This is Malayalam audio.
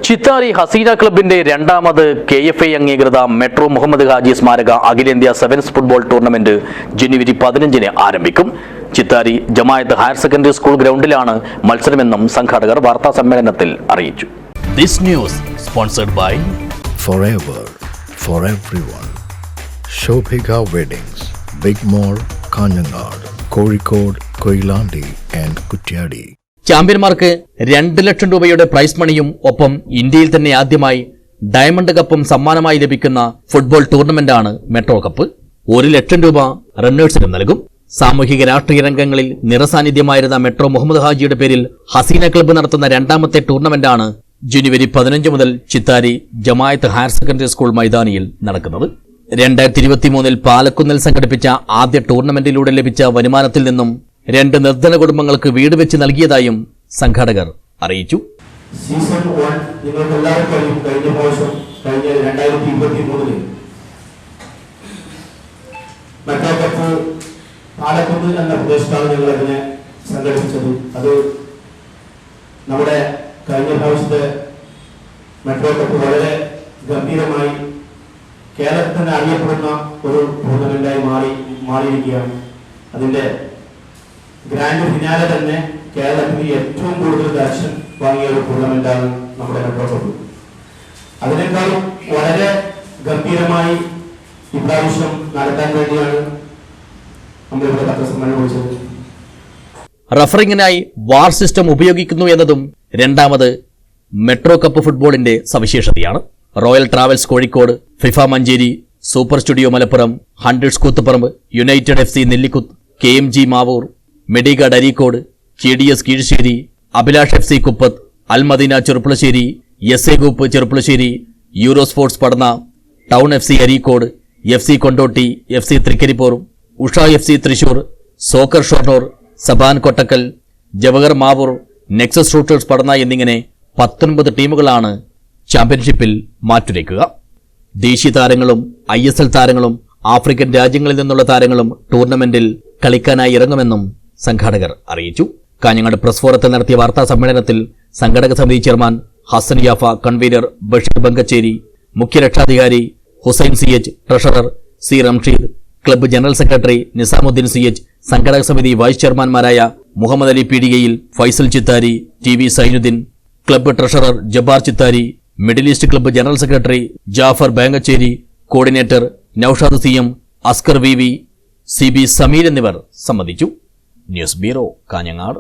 ചിത്താരി ഹസീന ക്ലബിന്റെ രണ്ടാമത് KFA അംഗീകൃത മെട്രോ മുഹമ്മദ് ഹാജി സ്മാരക അഖിലേന്ത്യാ സെവൻസ് ഫുട്ബോൾ ടൂർണമെന്റ് ജനുവരി 15-ന് ആരംഭിക്കും. ചിത്താരി ജമാഅത്ത് ഹയർ സെക്കൻഡറി സ്കൂൾ ഗ്രൗണ്ടിലാണ് മത്സരമെന്നും സംഘാടകർ വാർത്താ സമ്മേളനത്തിൽ അറിയിച്ചു. This news sponsored by Forever for everyone. Shobhika Weddings, Big Mall, Kanyanad, Kozhikode, Koilandi and Kutyadi. ചാമ്പ്യന്മാർക്ക് 2 ലക്ഷം രൂപയുടെ പ്രൈസ് മണിയും ഒപ്പം ഇന്ത്യയിൽ തന്നെ ആദ്യമായി ഡയമണ്ട് കപ്പും സമ്മാനമായി ലഭിക്കുന്ന ഫുട്ബോൾ ടൂർണമെന്റാണ് മെട്രോ കപ്പ്. 1 ലക്ഷം രൂപ റണ്ണേഴ്സിന് നൽകും. സാമൂഹിക രാഷ്ട്രീയ രംഗങ്ങളിൽ നിറസാന്നിധ്യമായിരുന്ന മെട്രോ മുഹമ്മദ് ഹാജിയുടെ പേരിൽ ഹസീന ക്ലബ്ബ് നടത്തുന്ന രണ്ടാമത്തെ ടൂർണമെന്റാണ് ജനുവരി 15 മുതൽ ചിത്താരി ജമാഅത്ത് ഹയർ സെക്കൻഡറി സ്കൂൾ മൈതാനിയിൽ നടക്കുന്നത്. 2023 പാലക്കുന്നിൽ സംഘടിപ്പിച്ച ആദ്യ ടൂർണമെന്റിലൂടെ ലഭിച്ച വരുമാനത്തിൽ നിന്നും 2 നിർധന കുടുംബങ്ങൾക്ക് വീട് വെച്ച് നൽകിയതായും സംഘാടകർ അറിയിച്ചു. സീസൺ 1 നിങ്ങൾക്ക് എല്ലാവർക്കും കഴിഞ്ഞ പ്രാവശ്യം 2023 മെട്രോ കപ്പ് പാലക്കുന്ന് എന്ന പ്രദേശത്താണ് ഞങ്ങൾ അതിനെ സംഘടിപ്പിച്ചത്. അത് നമ്മുടെ കഴിഞ്ഞ പ്രാവശ്യത്തെ മെട്രോ കപ്പ് വളരെ ഗംഭീരമായി കേരളത്തിൽ തന്നെ അറിയപ്പെടുന്ന ഒരു ടൂർണമെന്റായി മാറിയിരിക്കുകയാണ്. അതിന്റെ ഗ്രാൻഡ് ഫിനാലെ തന്നെ കേരളത്തിൽ ഏറ്റവും കൂടുതൽ ദർശനം വാങ്ങിയ ഒരു ടൂർണമെന്റാണ് നമ്മുടെ മെട്രോ കപ്പ്. അതിനേക്കാളും വളരെ ഗംഭീരമായി ഇപ്രാവശ്യം നടത്താൻ വേണ്ടിയാണ് നമ്മളിവിടെ പത്രസമ്മേളനം വിളിച്ചത്. റഫറിങ്ങിനായി വാർ സിസ്റ്റം ഉപയോഗിക്കുന്നു എന്നതും രണ്ടാമത് മെട്രോ കപ്പ് ഫുട്ബോളിന്റെ സവിശേഷതയാണ്. Royal travels Kozhikode, FIFA Manjeri, super studio Malappuram, hundreds Koothuparamba, united FC Nellikuth, KMG Mavoor, medigard Areekode, KDS Kizhisseri, Abhilash FC Kuppath, Almadina Cherpulassery, SA group Cherpulassery, euro sports Padanna, town FC Areekode, FC Kondotty, FC Thrikaripur, Usha FC Thrissur, soccer Shoranur, Saban Kottakkal, Jawahar Mavoor, nexus routers Padanna എന്നിങ്ങനെ 19 ടീമുകളാണ് ചാമ്പ്യൻഷിപ്പിൽ മാറ്റുരയ്ക്കുക. ദേശീയ താരങ്ങളും ISL താരങ്ങളും ആഫ്രിക്കൻ രാജ്യങ്ങളിൽ നിന്നുള്ള താരങ്ങളും ടൂർണമെന്റിൽ കളിക്കാനായി ഇറങ്ങുമെന്നും സംഘാടകർ അറിയിച്ചു. കാഞ്ഞങ്ങാട് പ്രസ് ഫോറത്തിൽ നടത്തിയ വാർത്താ സമ്മേളനത്തിൽ സംഘാടക സമിതി ചെയർമാൻ ഹസൻ യാഫ, കൺവീനർ ബഷീർ ബങ്കച്ചേരി, മുഖ്യ രക്ഷാധികാരി Hussain CH, treasurer C Ramsheed, club general secretary Nizamuddin CH, സംഘാടക സമിതി വൈസ് ചെയർമാൻമാരായ Muhammad Ali PDA, Faisal Chithari, TV Zainuddin, club treasurer Jabbar Chithari, middle east club general secretary Jafar Bankachery, coordinator Noushad CM, Askar VV, CB Sameer എന്നിവർ സംബന്ധിച്ചു. News bureau, Kanhangad.